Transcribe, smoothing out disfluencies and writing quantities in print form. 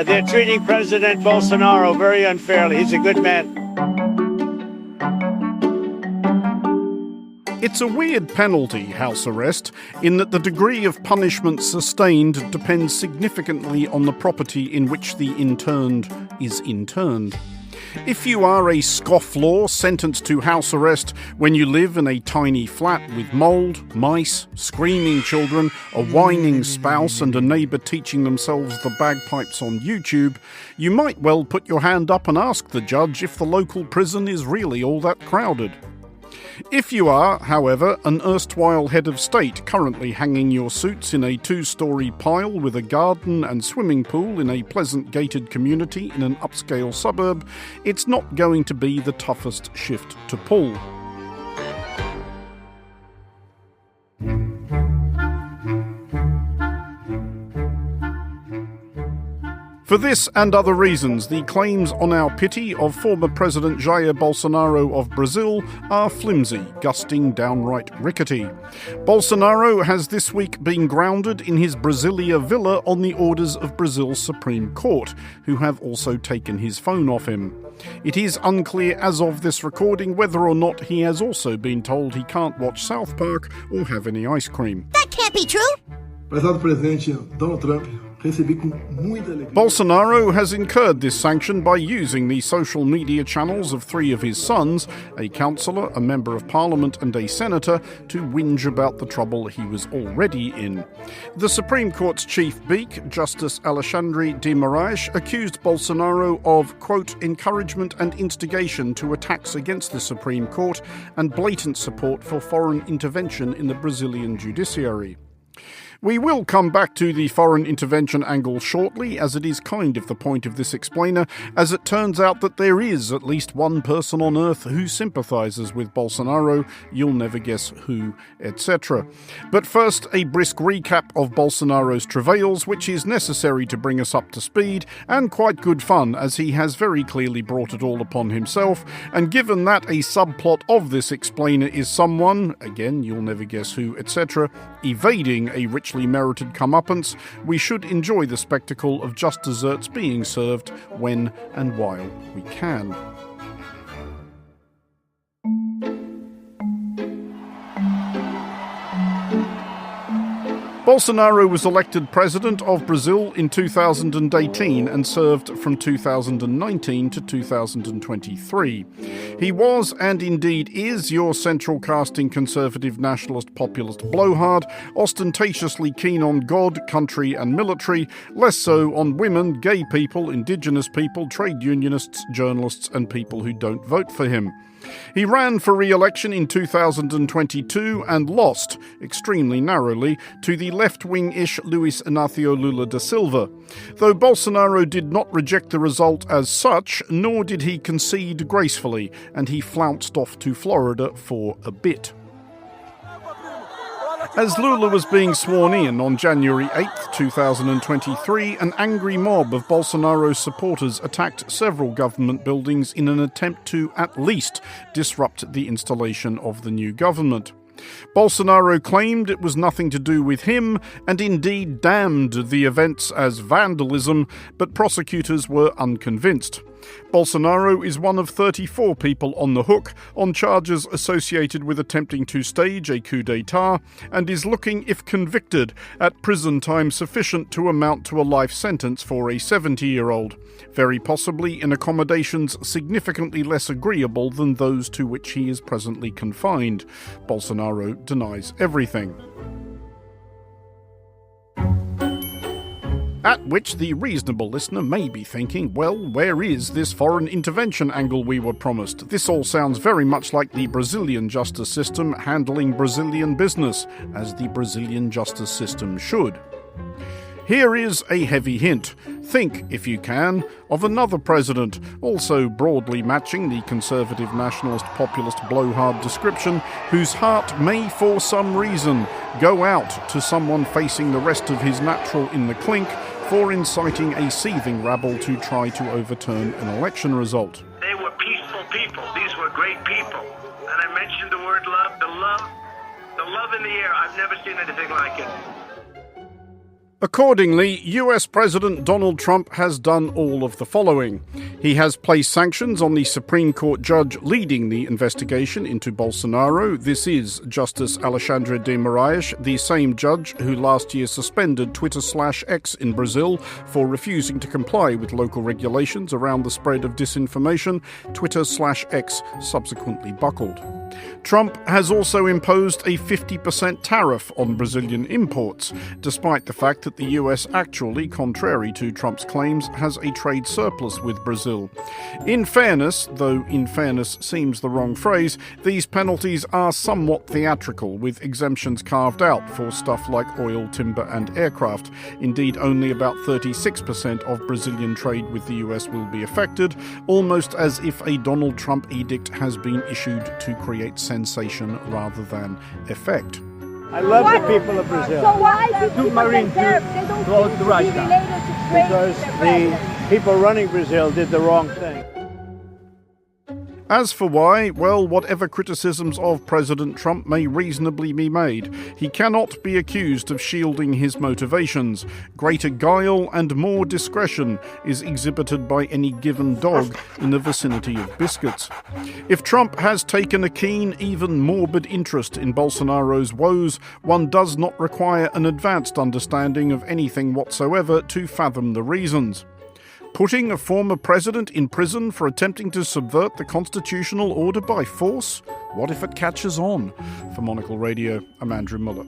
They're treating President Bolsonaro very unfairly. He's a good man. It's a weird penalty, house arrest, in that the degree of punishment sustained depends significantly on the property in which the interned is interned. If you are a scofflaw sentenced to house arrest when you live in a tiny flat with mould, mice, screaming children, a whining spouse and a neighbour teaching themselves the bagpipes on YouTube, you might well put your hand up and ask the judge if the local prison is really all that crowded. If you are, however, an erstwhile head of state currently hanging your suits in a 2-storey pile with a garden and swimming pool in a pleasant gated community in an upscale suburb, it's not going to be the toughest shift to pull. For this and other reasons, the claims on our pity of former President Jair Bolsonaro of Brazil are flimsy, gusting downright rickety. Bolsonaro has this week been grounded in his Brasilia villa on the orders of Brazil's Supreme Court, who have also taken his phone off him. It is unclear as of this recording whether or not he has also been told he can't watch South Park or have any ice cream. That can't be true! Prezado Presidente Donald Trump, Bolsonaro has incurred this sanction by using the social media channels of 3 of his sons, a councillor, a member of parliament and a senator, to whinge about the trouble he was already in. The Supreme Court's chief beak, Justice Alexandre de Moraes, accused Bolsonaro of, quote, encouragement and instigation to attacks against the Supreme Court and blatant support for foreign intervention in the Brazilian judiciary. We will come back to the foreign intervention angle shortly, as it is kind of the point of this explainer, as it turns out that there is at least one person on earth who sympathises with Bolsonaro, you'll never guess who, etc. But first, a brisk recap of Bolsonaro's travails, which is necessary to bring us up to speed, and quite good fun, as he has very clearly brought it all upon himself, and given that a subplot of this explainer is someone, again, you'll never guess who, etc., evading a richly merited comeuppance, we should enjoy the spectacle of just desserts being served when and while we can. Bolsonaro was elected president of Brazil in 2018 and served from 2019 to 2023. He was, and indeed is, your central casting conservative nationalist populist blowhard, ostentatiously keen on God, country and military, less so on women, gay people, indigenous people, trade unionists, journalists and people who don't vote for him. He ran for re-election in 2022 and lost, extremely narrowly, to the left-wing-ish Luiz Inácio Lula da Silva. Though Bolsonaro did not reject the result as such, nor did he concede gracefully, and he flounced off to Florida for a bit. As Lula was being sworn in on January 8, 2023, an angry mob of Bolsonaro's supporters attacked several government buildings in an attempt to, at least, disrupt the installation of the new government. Bolsonaro claimed it was nothing to do with him, and indeed damned the events as vandalism, but prosecutors were unconvinced. Bolsonaro is one of 34 people on the hook on charges associated with attempting to stage a coup d'etat, and is looking, if convicted, at prison time sufficient to amount to a life sentence for a 70-year-old, very possibly in accommodations significantly less agreeable than those to which he is presently confined. Bolsonaro denies everything. At which the reasonable listener may be thinking, well, where is this foreign intervention angle we were promised? This all sounds very much like the Brazilian justice system handling Brazilian business, as the Brazilian justice system should. Here is a heavy hint. Think, if you can, of another president, also broadly matching the conservative nationalist populist blowhard description, whose heart may for some reason go out to someone facing the rest of his natural in the clink for inciting a seething rabble to try to overturn an election result. They were peaceful people. These were great people. And I mentioned the word love. The love in the air. I've never seen anything like it. Accordingly, US President Donald Trump has done all of the following. He has placed sanctions on the Supreme Court judge leading the investigation into Bolsonaro. This is Justice Alexandre de Moraes, the same judge who last year suspended Twitter/X in Brazil for refusing to comply with local regulations around the spread of disinformation. Twitter/X subsequently buckled. Trump has also imposed a 50% tariff on Brazilian imports, despite the fact that the US actually, contrary to Trump's claims, has a trade surplus with Brazil. In fairness, though in fairness seems the wrong phrase, these penalties are somewhat theatrical, with exemptions carved out for stuff like oil, timber and aircraft. Indeed, only about 36% of Brazilian trade with the US will be affected, almost as if a Donald Trump edict has been issued to create sensation rather than effect. I love the people of Brazil. So why do Marine close the Russia? Because the people running Brazil did the wrong thing. As for why, well, whatever criticisms of President Trump may reasonably be made, he cannot be accused of shielding his motivations. Greater guile and more discretion is exhibited by any given dog in the vicinity of biscuits. If Trump has taken a keen, even morbid interest in Bolsonaro's woes, one does not require an advanced understanding of anything whatsoever to fathom the reasons. Putting a former president in prison for attempting to subvert the constitutional order by force? What if it catches on? For Monocle Radio, I'm Andrew Muller.